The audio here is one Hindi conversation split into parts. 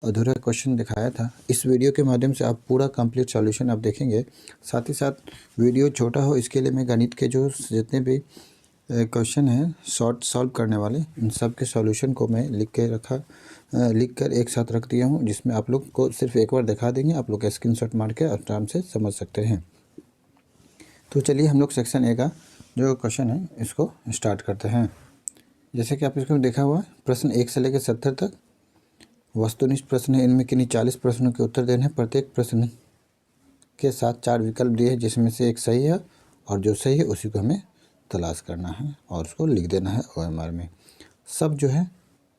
अधूरा क्वेश्चन दिखाया था। इस वीडियो के माध्यम से आप पूरा कंप्लीट सॉल्यूशन आप देखेंगे। साथ ही साथ वीडियो छोटा हो इसके लिए मैं गणित के जो जितने भी क्वेश्चन हैं शॉर्ट सॉल्व करने वाले, इन सब के सॉल्यूशन को मैं लिख कर एक साथ रख दिया हूं, जिसमें आप लोग को सिर्फ एक बार दिखा देंगे। आप लोग स्क्रीनशॉट मार के आराम से समझ सकते हैं। तो चलिए हम लोग सेक्शन ए का जो क्वेश्चन है इसको स्टार्ट करते हैं। जैसे कि आप इसमें देखा हुआ प्रश्न 1 से लेकर 70 तक वस्तुनिष्ठ प्रश्न है। इनमें किन्हीं 40 प्रश्नों के उत्तर देने हैं। प्रत्येक प्रश्न के साथ 4 विकल्प दिए हैं, जिसमें से एक सही है और जो सही है उसी को हमें तलाश करना है और उसको लिख देना है OMR में। सब जो है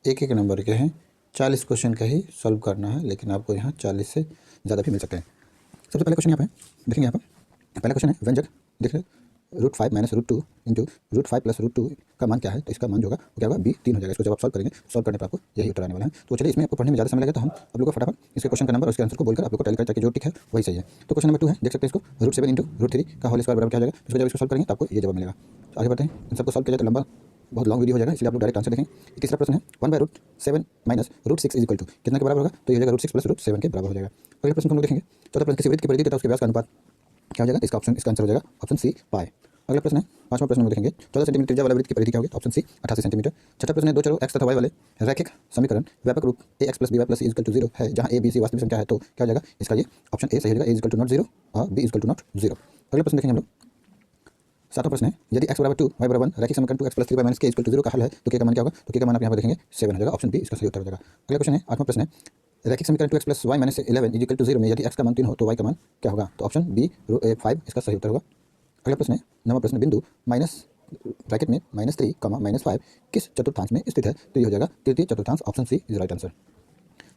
एक एक नंबर के हैं। 40 क्वेश्चन का ही सॉल्व करना है, लेकिन आपको यहाँ 40 से ज़्यादा भी मिल सकते हैं। सबसे पहले क्वेश्चन यहाँ पे देखेंगे। यहाँ पर पहला क्वेश्चन है व्यंजक देख रहे √5 - √2 इंटू √5 + √2 का मान क्या है। तो इसका मान जो होगा वो क्या होगा, B 3 हो जाएगा। इसको जब आप सॉल्व करेंगे, सॉल्व करने पर आपको यही उत्तर आने वाला है। तो चलिए इसमें आपको पढ़ने में ज़्यादा समय लगेगा, तो हम आप लोग को फटाफट इसके क्वेश्चन का नंबर और इसके आंसर को बोलकर आप लोग को टैली करें, ताकि जो टिक है वही सही है। तो क्वेश्चन नंबर 2 है, देख सकते हैं इसको √7 इंटू √3 का होल स्क्वायर बराबर क्या हो जाएगा। इसको जब इसको सॉल्व करेंगे तो आपको ये जवाब मिलेगा। तो आगे बढ़ते हैं। इन सबको सॉल्व किया जाए तो लंबा बहुत लॉन्ग वीडियो हो जाएगा, इसलिए आप लोग डायरेक्ट आंसर देखें। तीसरा प्रश्न है 1/√7 - √6 इज इक्वल टू कितना के बराबर होगा। तो ये हो जाएगा √6 + √7 के बराबर हो जाएगा। अगले प्रश्न को हम लोग देखेंगे। चौथा प्रश्न, किसी वृत्त की परिधि तथा उसके व्यास का अनुपात क्या हो जाएगा। इसका आंसर हो जाएगा ऑप्शन सी पाई। अगला प्रश्न है, पांचवा प्रश्न हम देखेंगे। 14 सेंटीमीटर त्रिज्या वाला वृत्त की परिधि क्या होगी। तो ऑप्शन सी 88 सेंटीमीटर। छठा प्रश्न है, दो चरों x तथा y वाले रैखिक समीकरण व्यापक रूप ax + by + c = 0 है, जहां a b c वास्तविक संख्या है। तो क्या हो जाएगा। इसका ये ऑप्शन ए सही हो जाएगा, a = नॉट 0 और b = नॉट 0। अगला प्रश्न देखेंगे हम लोग। सातवां प्रश्न है, यदि x = 2 y = 1 रैखिक समीकरण 2x + 3y - k = 0 का हल है, तो k का मान क्या होगा। तो k का मान आप यहाँ पर देखेंगे 7 हो जाएगा। ऑप्शन बी इसका सही उत्तर हो जाएगा। अगला क्वेश्चन है, आठवां प्रश्न है, रैखिक समीकरण 2x + y - 11 = 0 में यदि x का मान 3 हो तो y का मान क्या होगा। तो ऑप्शन बी 5 इसका सही उत्तर होगा। अगला प्रश्न है, नवा प्रश्न, बिंदु माइनस ब्रैकेट में -3, -5 किस चतुर्थांश में स्थित है। तो ये हो जाएगा तृतीय चतुर्थांश। Option C is right answer.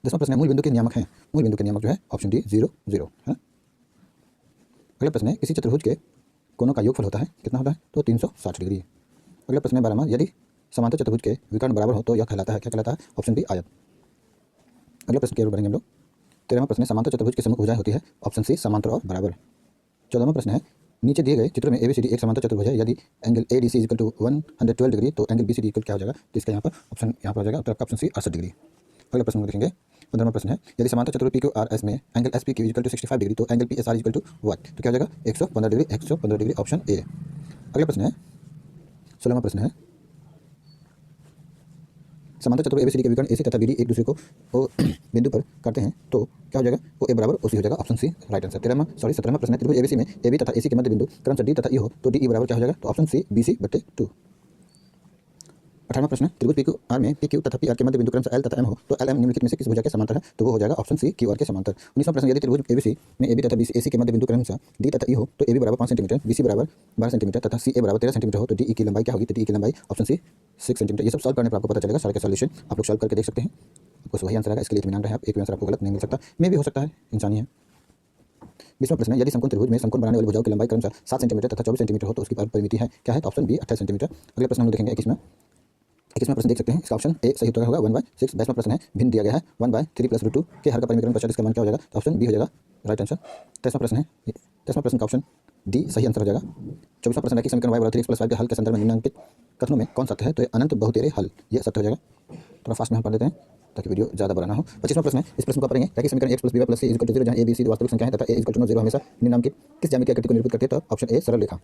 10वां प्रश्न है, मूल बिंदु के नियामक हैं। मूल बिंदु के नियामक जो है ऑप्शन डी 0 0 है। अगला प्रश्न है, किसी चतुर्भुज के कोनों का योगफल होता है कितना होता है। तो 360 डिग्री। अगला प्रश्न है 12वां, यदि समांतर चतुर्भुज के विकर्ण बराबर हो तो यह कहलाता है, क्या कहलाता है। ऑप्शन बी आयत। अगला प्रश्न की ओर बढ़ेंगे हम लोग। 13वां प्रश्न है, समांतर चतुर्भुज की सम्मुख भुजाएं होती है। ऑप्शन सी समांतर और बराबर। 14वां प्रश्न है, नीचे दिए गए चित्र में ABCD एक समांतर चतुर्भुज है। यदि एंगल ADC = 112 डिग्री तो एंगल BCD क्या हो जाएगा। तो इसका यहाँ पर ऑप्शन हो जाएगा उत्तर आपका ऑप्शन सी 68 डिग्री। अगला प्रश्न हम देखेंगे। 15वां प्रश्न है, यदि समांतर चतुर्भुज PQRS में एंगल SPQ = 65 डिग्री तो एंगल PSR = what। तो क्या हो जाएगा 115 डिग्री। 115 degree option A. अगला प्रश्न है 16वां प्रश्न है, समांतर चतुर्भुज ABCD के विकर्ण AC तथा BD एक दूसरे को O बिंदु पर करते हैं तो क्या हो जाएगा। OA = OC हो जाएगा। Option C right answer. 17वां प्रश्न है, त्रिभुज ABC में AB तथा AC के मध्य बिंदु क्रमशः D तथा E हो तो DE बराबर क्या हो जाएगा। तो ऑप्शन सी BC/2। 18वां प्रश्न है, त्रिभुज PQR में PQ तथा PR के मध्य बिंदु क्रमशः L तथा M हो तो LM निम्नलिखित में से किस भुजा के समांतर है। तो वो हो जाएगा ऑप्शन सी QR के समांतर। 19वां प्रश्न, यदि त्रिभुज ABC में AB तथा AC के मध्य बिंदु क्रमशः D तथा E हो तो AB = 5 सेंटीमीटर, BC = 12 सेंटीमीटर तथा CA = 13 सेंटीमीटर हो तो DE की लंबाई क्या होगी। तो DE की लंबाई ऑप्शन सी 6 सेंटीमीटर। ये सब सॉल्व करने पर आपको पता चलेगा। सारे के सॉल्यूशन आप लोग सॉल्व करके देख सकते हैं, आपको वही आंसर आएगा। इसके लिए इत्मीनान रहे आप, एक भी आंसर आपको गलत नहीं मिल सकता। मे भी हो सकता है, इंसानी है। 20वां प्रश्न है, यदि समकोण त्रिभुज में समकोण बनाने वाली भुजाओं की लंबाई क्रमशः 7 सेंटीमीटर तथा 24 सेंटीमीटर हो तो उसकी परिमिति है क्या है। तो ऑप्शन बी 28 सेंटीमीटर। अगले प्रश्न हम देखेंगे 21वां प्रश्न देख सकते हैं। इसका ऑप्शन ए सही उत्तर होगा 1/6। 22वां प्रश्न है, भिन्न दिया गया है 1/3 + √2 के हर का परिमीकरण पश्चात इसका मान क्या हो जाएगा। तो ऑप्शन बी हो जाएगा राइट आंसर। 23वां प्रश्न है, 23वां प्रश्न का ऑप्शन डी सही आंसर हो जाएगा। 24वां प्रश्न है कि समीकरण y = 3x + 5 के हल के संदर्भ में निम्नलिखित कथनों में कौन सत्य है। तो ये अनंत बहुतेरे हल, ये सत्य हो जाएगा। थोड़ा फास्ट में हम पढ़ लेते हैं ताकि वीडियो ज़्यादा बड़ा ना हो। 25वां प्रश्न है, इस प्रश्न को पढ़ेंगे ताकि समीकरण x + b + c = 0 जहाँ a b c वास्तविक संख्या है तथा a = 0 हमेशा निम्नलिखित किस ज्यामितीय आकृति को निरूपित करती है। तो ऑप्शन ए सरल रेखा।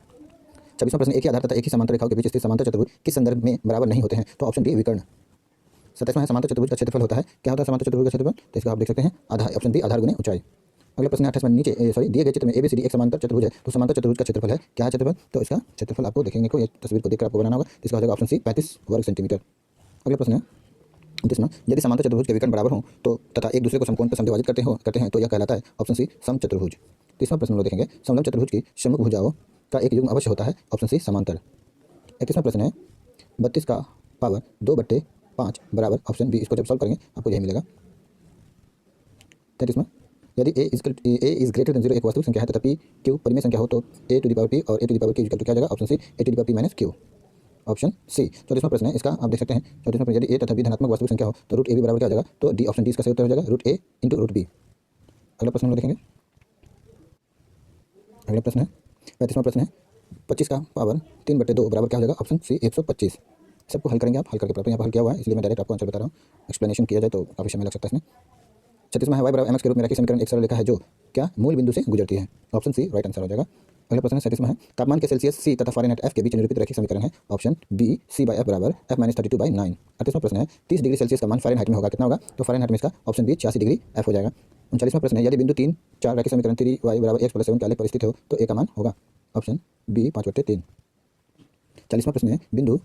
26वां प्रश्न, एक ही आधार तथा एक ही समांतर रेखाओं के बीच स्थित समांतर चतुर्भुज किस संदर्भ में बराबर नहीं होते हैं। तो ऑप्शन डी विकर्ण। 27वां है, समांतर चतुर्भुज का क्षेत्रफल होता है क्या होता है समांतर चतुर्भुज का क्षेत्रफल। तो इसका आप देख सकते हैं आधार। ऑप्शन बी आधार गुने ऊंचाई। अगला प्रश्न 28वां, नीचे दिए गए चित्र में ABCD एक समांतर चतुर्भुज है तो समांतर चतुर्भुज का क्षेत्रफल है क्या है क्षेत्रफल। तो इसका क्षेत्रफल आपको देखेंगे को, ये तस्वीर को देखकर आपको बनाना होगा। इसका हो जाएगा ऑप्शन सी 35 वर्ग सेंटीमीटर। अगला प्रश्न है 29वां, यदि समांतर चतुर्भुज के विकर्ण बराबर हो तो तथा एक दूसरे को समकोण पर समद्विभाजित करते हैं तो यह कहलाता है। Option C समचतुर्भुज। 30वां प्रश्न हम लोग देखेंगे, समलंब चतुर्भुज की सम्मुख भुजाओं का एक युग्म अवश्य होता है। ऑप्शन सी समांतर। 31वां प्रश्न है, 32 का पावर 2/5 बराबर। ऑप्शन बी, इसको जब सॉल्व करेंगे आपको यही मिलेगा। 33वां, यदि a इज ग्रेटर देन 0 एक वास्तविक संख्या है तथा p q परिमेय संख्या हो तो a⁻p और a⁻q = क्या जाएगा। Option C a⁻p - q। Option C. 34वां प्रश्न है, इसका आप देख सकते हैं। 34वां प्रश्न, यदि a तथा b धनात्मक वास्तविक संख्या हो तो √ab बराबर क्या हो जाएगा। तो डी ऑप्शन डी इसका सही उत्तर हो जाएगा √a × √b। अगला प्रश्न हम लोग देखेंगे। अगला प्रश्न है 35वां प्रश्न है, 25 का पावर 3/2 बराबर क्या हो जाएगा। Option C 125। सबको हल करेंगे आप, हल करके प्राप्त। यहाँ पर हल किया हुआ है इसलिए मैं डायरेक्ट आपको आंसर बता रहा हूँ। एक्सप्लेनेशन किया जाए तो काफ़ी समय लग सकता है इसमें। 36वां है y बराबर mx के रूप में रखी समीकरण एक सरल रेखा है जो क्या मूल बिंदु से गुजरती है। ऑप्शन सी राइट आंसर हो जाएगा। अगला प्रश्न है 37वां है तापमान के सेल्सियस C तथा फ़ारेनहाइट F के बीच निरूपित रैखिक समीकरण है। ऑप्शन बी C/F बराबर F-32/9। 38वां प्रश्न है 30 डिग्री सेल्सियस का मान फ़ारेनहाइट में होगा कितना होगा, तो फ़ारेनहाइट में इसका ऑप्शन बी 86 डिग्री F हो जाएगा। 39वां प्रश्न है यदि बिंदु 3, 4 रैखिक समीकरण 3y बराबर x + 7 के आलेख पर स्थित हो तो a का मान होगा। Option B 5/3। 40वां प्रश्न है बिंदु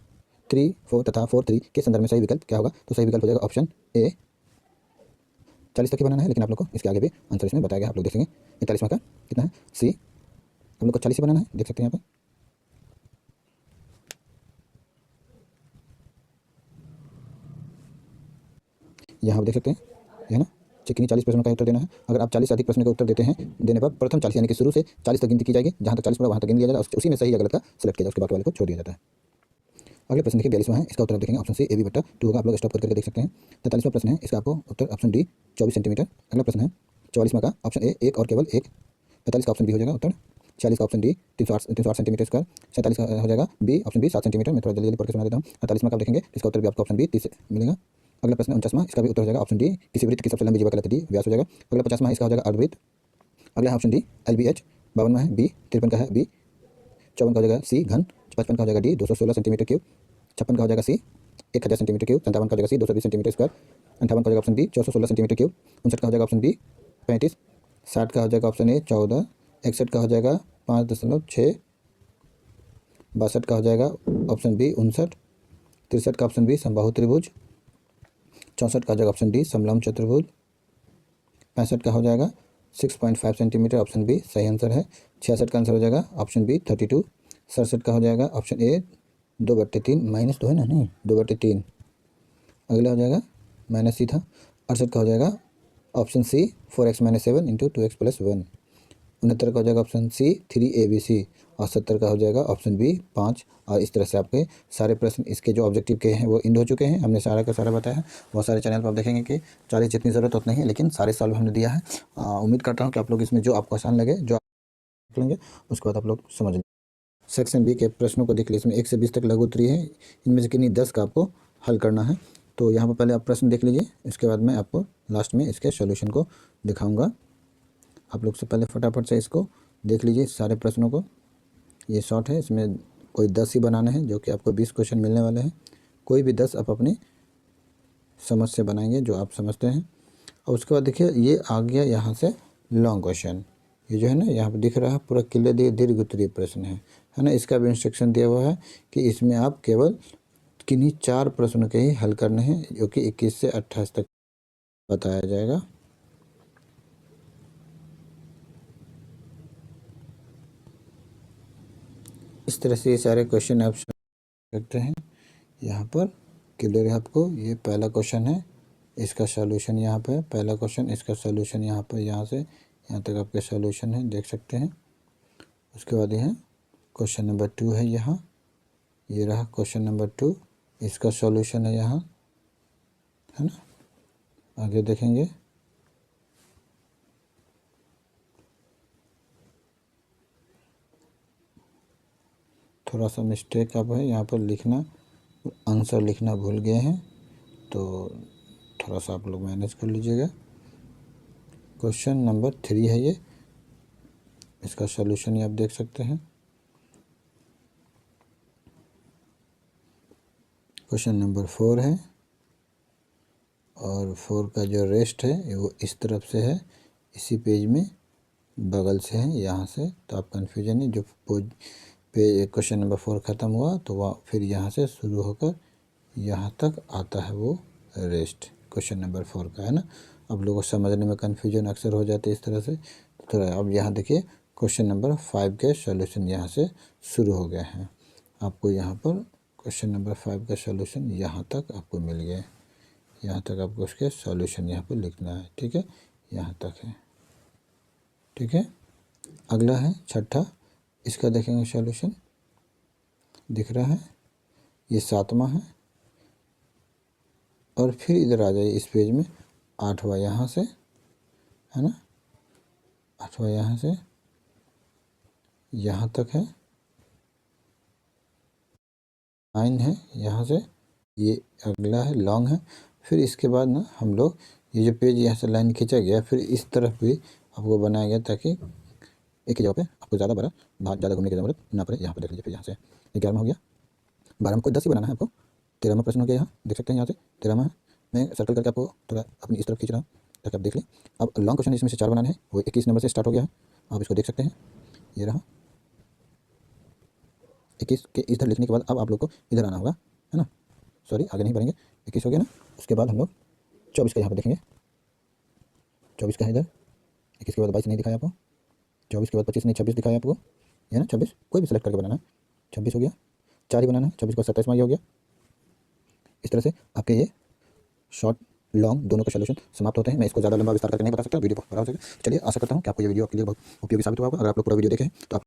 3, 4 तथा 4, 3 के संदर्भ में सही विकल्प क्या होगा, तो सही विकल्प हो जाएगा ऑप्शन ए। 40 तक ही बनाना है लेकिन आप लोग को इसके आगे भी आंसर इसमें बताया गया, आप लोग देखेंगे। 41वां का कितना है सी, हम लोग को 40 ही बनाना है, देख सकते हैं यहाँ पे। यहाँ आप देख सकते हैं है ना, किन्हीं 40 प्रश्नों का उत्तर देना है। अगर आप 40 से अधिक प्रश्न का उत्तर देते हैं देने पर प्रथम 40 यानी कि शुरू से 40 तक गिनती की जाएगी, जहाँ तक 40 पड़ा वहाँ तक गिन लिया जाएगा, उसी में सही या गलत का सिलेक्ट किया जाए, उसके बाकी वाले को छोड़ दिया जाता है। अगले प्रश्न देखिए 42वां है, इसका उत्तर आप देखेंगे ऑप्शन सी AB/2 होगा, आप लोग स्टॉप करके देख सकते हैं। 43वां प्रश्न है, इसका आपको उत्तर ऑप्शन डी 24 सेंटीमीटर। अगला प्रश्न है 44वां का ऑप्शन ए एक और केवल एक। 45 का ऑप्शन बी हो जाएगा उत्तर। 46 का ऑप्शन डी 308 सेंटीमीटर स्क्वायर। 47 का हो जाएगा बी ऑप्शन बी 7 सेंटीमीटर। मैं थोड़ा जल्दी जल्दी पढ़ के सुना देता हूँ। 48वां का आप देखेंगे इसका उत्तर भी आपको ऑप्शन बी 30 मिलेगा। अगला प्रश्न 49वां, इसका भी उत्तर हो जाएगा ऑप्शन डी किसी वृत्त की सबसे लंबी जीवा कहलाती है, व्यास हो जाएगा। अगला 50वां इसका हो जाएगा अर्धवृत्त। अगला है ऑप्शन डी LBH। 52वां है बी 53 का है बी। 54 का हो जाएगा सी घन। 55 का हो जाएगा डी 216 सेंटीमीटर क्यूब। 56 का हो जाएगा सी 1000 सेंटीमीटर क्यूब। 57 का हो जाएगा सी 220 सेंटीमीटर स्क्वायर। 58 का हो जाएगा ऑप्शन बी 416 सेंटीमीटर क्यूब। 59 का हो जाएगा ऑप्शन बी 35। 60 का हो जाएगा ऑप्शन ए 14। 61 का हो जाएगा 5.6। 62 का हो जाएगा ऑप्शन बी 59। 63 का ऑप्शन बी समबाहु त्रिभुज। 64 का हो जाएगा ऑप्शन डी समलंब चतुर्भुज। 65 का हो जाएगा 6.5 सेंटीमीटर, ऑप्शन बी सही आंसर है। 66 का आंसर हो जाएगा ऑप्शन बी 32। 67 का हो जाएगा ऑप्शन ए 2/3 माइनस 2 है ना, नहीं 2/3। अगला हो जाएगा माइनस सी था। 68 का हो जाएगा ऑप्शन सी 4x - 7 × 2x + 1। 69 का हो जाएगा ऑप्शन सी 3ABC। और 70 का हो जाएगा ऑप्शन बी 5। और इस तरह से आपके सारे प्रश्न इसके जो ऑब्जेक्टिव के हैं वो इंड हो चुके हैं, हमने सारा का सारा बताया है। बहुत सारे चैनल पर आप देखेंगे कि 40 जितनी ज़रूरत उतना ही है, लेकिन सारे सॉल्व हमने दिया है। उम्मीद करता हूँ कि आप लोग इसमें जो आपको आसान लगे जो आप लेंगे उसके बाद आप लोग समझ लेंगे। सेक्शन बी के प्रश्नों को देख लीजिए, इसमें 1 से 20 तक लघु उत्तरीय है, इनमें से किन्हीं 10 का आपको हल करना है। तो यहाँ पर पहले आप प्रश्न देख लीजिए, इसके बाद मैं आपको लास्ट में इसके सॉल्यूशन को दिखाऊंगा। आप लोग से पहले फटाफट से इसको देख लीजिए सारे प्रश्नों को। ये शॉर्ट है, इसमें कोई 10 ही बनाने हैं जो कि आपको 20 क्वेश्चन मिलने वाले हैं। कोई भी 10 आप अपनी समझ से बनाएंगे जो आप समझते हैं। और उसके बाद देखिए ये आ गया यहाँ से लॉन्ग क्वेश्चन, ये जो है ना यहाँ पर दिख रहा है पूरा क्लियर दीर्घ उत्तरीय प्रश्न है ना। इसका भी इंस्ट्रक्शन दिया हुआ है कि इसमें आप केवल किन्हीं 4 प्रश्नों के ही हल करने हैं, जो कि 21 से 28 तक बताया जाएगा। इस तरह से ये सारे क्वेश्चन आप सकते हैं। यहाँ पर क्लियर है आपको, ये पहला क्वेश्चन है, इसका सॉल्यूशन यहाँ पे पहला क्वेश्चन, इसका सॉल्यूशन यहाँ पर यहाँ से यहाँ तक आपके सॉल्यूशन है, देख सकते हैं। उसके बाद यह क्वेश्चन नंबर 2 है, यहाँ ये रहा क्वेश्चन नंबर 2, इसका सॉल्यूशन है यहाँ, है ना। आगे देखेंगे थोड़ा सा मिस्टेक अब है यहाँ पर लिखना, आंसर लिखना भूल गए हैं, तो थोड़ा सा आप लोग मैनेज कर लीजिएगा। क्वेश्चन नंबर 3 है ये, इसका सॉल्यूशन ये आप देख सकते हैं। क्वेश्चन नंबर 4 है और 4 का जो रेस्ट है वो इस तरफ से है, इसी पेज में बगल से है यहाँ से, तो आप कन्फ्यूजन है। जो पेज क्वेश्चन नंबर 4 ख़त्म हुआ तो वह फिर यहाँ से शुरू होकर यहाँ तक आता है वो रेस्ट क्वेश्चन नंबर 4 का, है ना। अब लोगों को समझने में कन्फ्यूजन अक्सर हो जाते हैं इस तरह से। तो थोड़ा अब यहाँ देखिए क्वेश्चन नंबर 5 के सॉल्यूशन यहाँ से शुरू हो गए हैं। आपको यहाँ पर क्वेश्चन नंबर 5 का सॉल्यूशन यहाँ तक आपको मिल गया, यहाँ तक आपको उसके सॉल्यूशन यहाँ पर लिखना है, ठीक है, यहाँ तक है, ठीक है। अगला है छठा, इसका देखेंगे सॉल्यूशन, दिख रहा है ये 7वां है। और फिर इधर आ जाइए इस पेज में 8वां यहाँ से, है ना, 8वां यहाँ से यहाँ तक है, 9 है यहाँ से, ये अगला है लॉन्ग है। फिर इसके बाद ना हम लोग ये जो पेज यहाँ से लाइन खींचा गया, फिर इस तरफ भी आपको बनाया गया ताकि एक ही जगह पे आपको ज़्यादा ज़्यादा घूमने की ज़रूरत ना पड़े। यहाँ पर देख लीजिए, फिर यहाँ से 11वां हो गया। 12वां को 10 ही बनाना है आपको। 13वां प्रश्न हो गया, यहाँ देख सकते हैं, यहाँ से 13वां है। मैं सर्कल करके आपको थोड़ा अपनी इस तरफ खींच रहा हूँ ताकि आप देख लें। अब लॉन्ग क्वेश्चन इसमें से 4 बनाने हैं, वो 21 नंबर से स्टार्ट हो गया है, आप इसको देख सकते हैं। ये रहा 21 के इधर लिखने के बाद अब आप लोग को इधर आना होगा, है ना। सॉरी, आगे नहीं बढ़ेंगे। 21 हो गया ना, उसके बाद हम लोग 24 का यहाँ पर देखेंगे। 24 का है इधर। 21 के बाद 22 नहीं दिखाया आपको, 24 के बाद 25 नहीं, 26 दिखाया आपको, ये ना 26, कोई भी सेलेक्ट करके बनाना है। 26 हो गया, 4 ही बनाना है। 26 के बाद 27वां ये हो गया। इस तरह से आपके ये शॉर्ट लॉन्ग दोनों के सॉल्यूशन समाप्त होते हैं। मैं इसको ज़्यादा लंबा विस्तार करके नहीं बता सकता, वीडियो बड़ा हो जाएगा। चलिए, आशा करता हूँ कि आपको ये वीडियो आपके लिए बहुत उपयोगी साबित हुआ होगा। अगर आप लोग पूरा वीडियो देखें तो आप